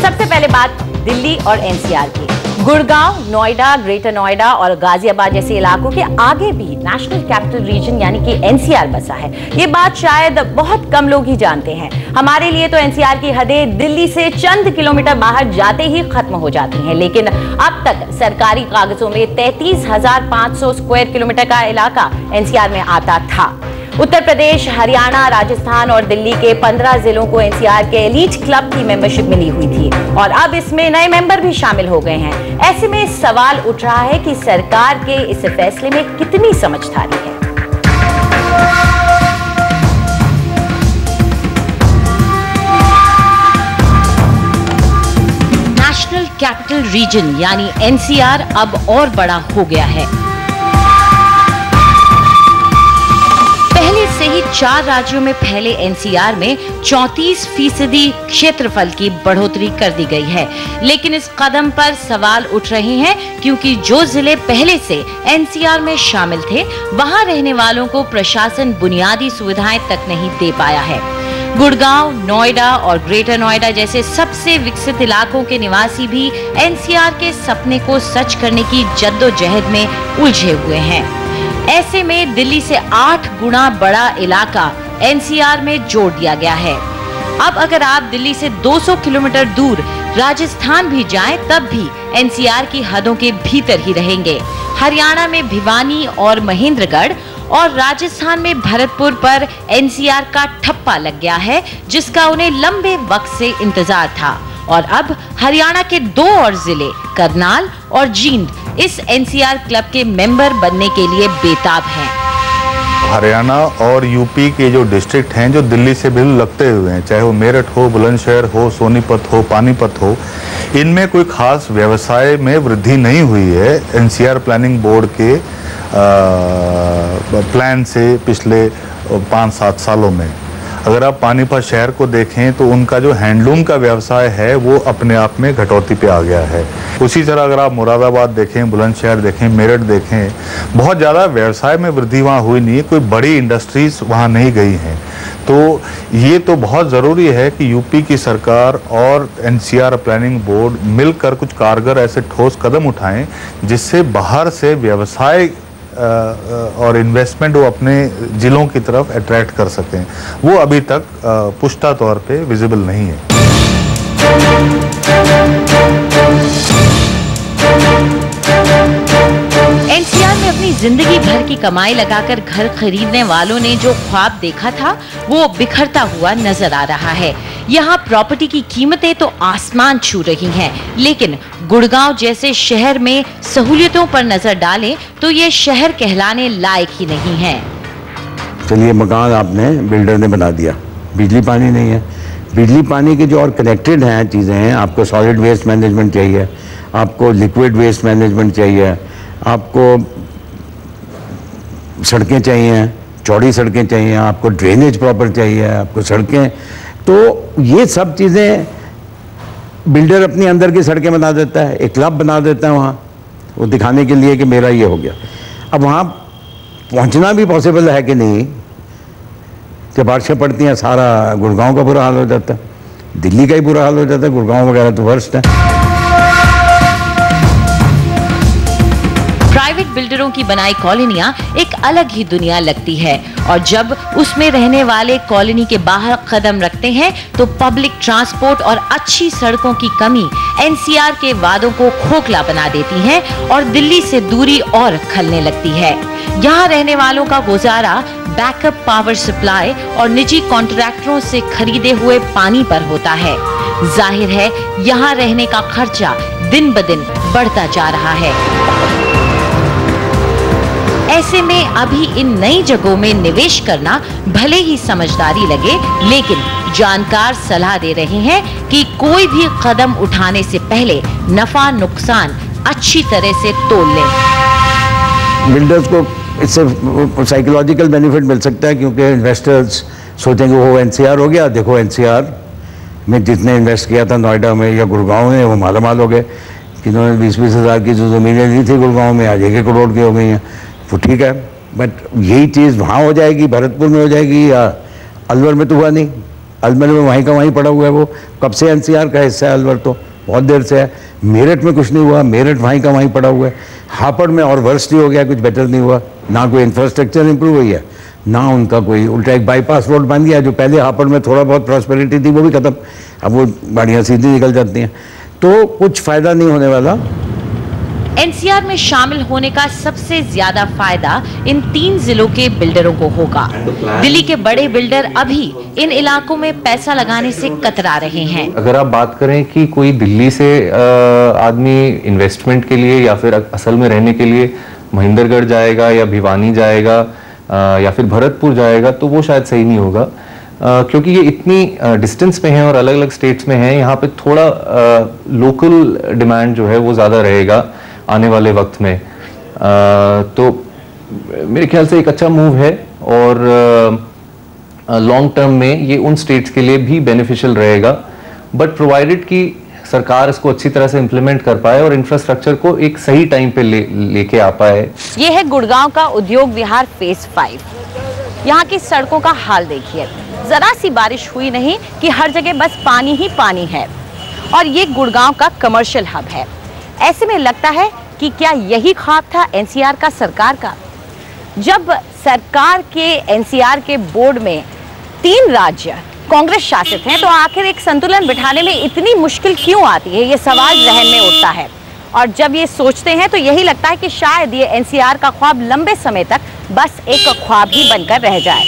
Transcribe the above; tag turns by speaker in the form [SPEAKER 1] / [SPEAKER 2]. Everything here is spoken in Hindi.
[SPEAKER 1] सबसे पहले बात दिल्ली और एनसीआर की। गुड़गांव, नोएडा, ग्रेटर नोएडा और गाजियाबाद जैसे इलाकों के आगे भी नेशनल कैपिटल रीजन यानी कि एनसीआर बसा है। ये बात शायद बहुत कम लोग ही जानते हैं। हमारे लिए तो एनसीआर की हदें दिल्ली से चंद किलोमीटर बाहर जाते ही खत्म हो जाती हैं, लेकिन अब तक सरकारी कागजों में 33,500 स्क्वायर किलोमीटर का इलाका एनसीआर में आता था। उत्तर प्रदेश, हरियाणा, राजस्थान और दिल्ली के 15 जिलों को एनसीआर के एलीट क्लब की मेंबरशिप मिली हुई थी और अब इसमें नए मेंबर भी शामिल हो गए हैं। ऐसे में सवाल उठ रहा है कि सरकार के इस फैसले में कितनी समझदारी है। नेशनल कैपिटल रीजन यानी एनसीआर अब और बड़ा हो गया है। पहले से ही 4 राज्यों में फैले एनसीआर में 34% क्षेत्रफल की बढ़ोतरी कर दी गई है, लेकिन इस कदम पर सवाल उठ रहे हैं क्योंकि जो जिले पहले से एनसीआर में शामिल थे वहां रहने वालों को प्रशासन बुनियादी सुविधाएं तक नहीं दे पाया है। गुड़गांव, नोएडा और ग्रेटर नोएडा जैसे सबसे विकसित इलाकों के निवासी भी एनसीआर के सपने को सच करने की जद्दोजहद में उलझे हुए हैं। ऐसे में दिल्ली से 8 गुना बड़ा इलाका एनसीआर में जोड़ दिया गया है। अब अगर आप दिल्ली से 200 किलोमीटर दूर राजस्थान भी जाएं, तब भी एनसीआर की हदों के भीतर ही रहेंगे। हरियाणा में भिवानी और महेंद्रगढ़ और राजस्थान में भरतपुर पर एनसीआर का ठप्पा लग गया है, जिसका उन्हें लंबे वक्त से इंतजार था। और अब हरियाणा के 2 और जिले करनाल और जींद इस एनसीआर क्लब के मेंबर बनने के लिए बेताब हैं।
[SPEAKER 2] हरियाणा और यूपी के जो डिस्ट्रिक्ट हैं जो दिल्ली से बिल्कुल लगते हुए हैं, चाहे वो मेरठ हो, बुलंदशहर हो, सोनीपत हो, पानीपत हो, इनमें कोई खास व्यवसाय में वृद्धि नहीं हुई है एनसीआर प्लानिंग बोर्ड के प्लान से पिछले 5-7 सालों में। अगर आप पानीपत शहर को देखें तो उनका जो हैंडलूम का व्यवसाय है वो अपने आप में घटौती पे आ गया है। उसी तरह अगर आप मुरादाबाद देखें, बुलंदशहर देखें, मेरठ देखें, बहुत ज़्यादा व्यवसाय में वृद्धि वहाँ हुई नहीं है, कोई बड़ी इंडस्ट्रीज वहाँ नहीं गई हैं। तो ये तो बहुत ज़रूरी है कि यूपी की सरकार और एनसीआर प्लानिंग बोर्ड मिलकर कुछ कारगर ऐसे ठोस कदम उठाएं जिससे बाहर से व्यवसाय और इन्वेस्टमेंट वो अपने जिलों की तरफ अट्रैक्ट कर सकें। वो अभी तक पुख्ता तौर पे विजिबल नहीं है।
[SPEAKER 1] एनसीआर में अपनी जिंदगी भर की कमाई लगाकर घर खरीदने वालों ने जो ख्वाब देखा था वो बिखरता हुआ नजर आ रहा है। यहाँ प्रॉपर्टी की कीमतें तो आसमान छू रही हैं, लेकिन गुड़गांव जैसे शहर में सहूलियतों पर नजर डालें तो ये शहर कहलाने लायक ही नहीं है।
[SPEAKER 3] चलिए, मकान आपने बिल्डर ने बना दिया, बिजली पानी नहीं है। बिजली पानी के जो और कनेक्टेड हैं चीज़ें हैं, आपको सॉलिड वेस्ट मैनेजमेंट चाहिए, आपको लिक्विड वेस्ट मैनेजमेंट चाहिए, आपको सड़कें चाहिए, चौड़ी सड़कें चाहिए, आपको ड्रेनेज प्रॉपर चाहिए, आपको सड़कें। तो ये सब चीज़ें बिल्डर अपनी अंदर की सड़कें बना देता है, एक क्लब बना देता है वहाँ, वो दिखाने के लिए कि मेरा ये हो गया। अब वहाँ पहुँचना भी पॉसिबल है कि नहीं? जब बारिशें पड़ती हैं सारा गुड़गांव का बुरा हाल हो जाता है, दिल्ली का ही बुरा हाल हो जाता है, गुड़गांव वगैरह तो वर्स्ट है।
[SPEAKER 1] प्राइवेट बिल्डरों की बनाई कॉलोनियां एक अलग ही दुनिया लगती है और जब उसमें रहने वाले कॉलोनी के बाहर कदम रखते हैं तो पब्लिक ट्रांसपोर्ट और अच्छी सड़कों की कमी एनसीआर के वादों को खोखला बना देती है और दिल्ली से दूरी और खलने लगती है। यहाँ रहने वालों का गुजारा बैकअप पावर सप्लाई और निजी कॉन्ट्रैक्टरों से खरीदे हुए पानी पर होता है। जाहिर है यहाँ रहने का खर्चा दिन ब दिन बढ़ता जा रहा है। ऐसे में अभी इन नई जगहों में निवेश करना भले ही समझदारी लगे, लेकिन जानकार सलाह दे रहे हैं कि कोई भी कदम उठाने से पहले नफा नुकसान अच्छी तरह से तोल लें।
[SPEAKER 3] बिल्डर्स को इससे साइकोलॉजिकल बेनिफिट मिल सकता है क्योंकि इन्वेस्टर्स सोचेंगे वो एनसीआर हो गया, देखो एनसीआर में जितने इन्वेस्ट किया था नोएडा में या गुड़गांव में वो मालामाल हो गए। जिन्होंने 20-20 हज़ार की जो ज़मीनें ली थी गुड़गांव में आज 1 करोड़ की हो गई हैं, वो ठीक है। बट यही चीज़ वहाँ हो जाएगी, भरतपुर में हो जाएगी या अलवर में तो हुआ नहीं, अलवर में वहीं का वहीं पड़ा हुआ है, वो कब से एनसीआर का हिस्सा है अलवर, तो बहुत देर से है। मेरठ में कुछ नहीं हुआ, मेरठ वहीं का वहीं पड़ा हुआ है। हापुड़ में और वर्स्ट ही हो गया, कुछ बेटर नहीं हुआ, ना कोई इंफ्रास्ट्रक्चर इंप्रूव हुई है, ना उनका कोई, उल्टा एक बाईपास रोड बन गया, जो पहले हापुड़ में थोड़ा बहुत प्रॉस्पेरिटी थी वो भी खत्म, अब वो गाड़ियाँ सीधी निकल जाती हैं, तो कुछ फ़ायदा नहीं होने वाला।
[SPEAKER 1] एनसीआर में शामिल होने का सबसे ज्यादा फायदा इन 3 जिलों के बिल्डरों को होगा। दिल्ली के बड़े बिल्डर अभी इन इलाकों में पैसा लगाने से कतरा रहे हैं।
[SPEAKER 4] अगर आप बात करें कि कोई दिल्ली से आदमी इन्वेस्टमेंट के लिए या फिर असल में रहने के लिए महेंद्रगढ़ जाएगा या भिवानी जाएगा या फिर भरतपुर जाएगा, तो वो शायद सही नहीं होगा, क्योंकि ये इतनी डिस्टेंस में है और अलग अलग स्टेट्स में है। यहाँ पे थोड़ा लोकल डिमांड जो है वो ज़्यादा रहेगा आने वाले वक्त में, तो मेरे ख्याल से एक अच्छा मूव है और लॉन्ग टर्म में ये उन स्टेट्स के लिए भी बेनिफिशियल रहेगा, बट प्रोवाइडेड कि सरकार इसको अच्छी तरह से इम्प्लीमेंट कर पाए और इंफ्रास्ट्रक्चर को एक सही टाइम पे लेके आ पाए।
[SPEAKER 1] ये है गुड़गांव का उद्योग विहार फेज 5। यहाँ की सड़कों का हाल देखिए, जरा सी बारिश हुई नहीं कि हर जगह बस पानी ही पानी है, और ये गुड़गांव का कमर्शियल हब है। ऐसे में लगता है कि क्या यही ख्वाब था एनसीआर का सरकार का? जब सरकार के एनसीआर के बोर्ड में 3 राज्य कांग्रेस शासित हैं, तो आखिर एक संतुलन बिठाने में इतनी मुश्किल क्यों आती है, ये सवाल जहन में उठता है। और जब ये सोचते हैं तो यही लगता है कि शायद ये एनसीआर का ख्वाब लंबे समय तक बस एक ख्वाब ही बनकर रह जाए।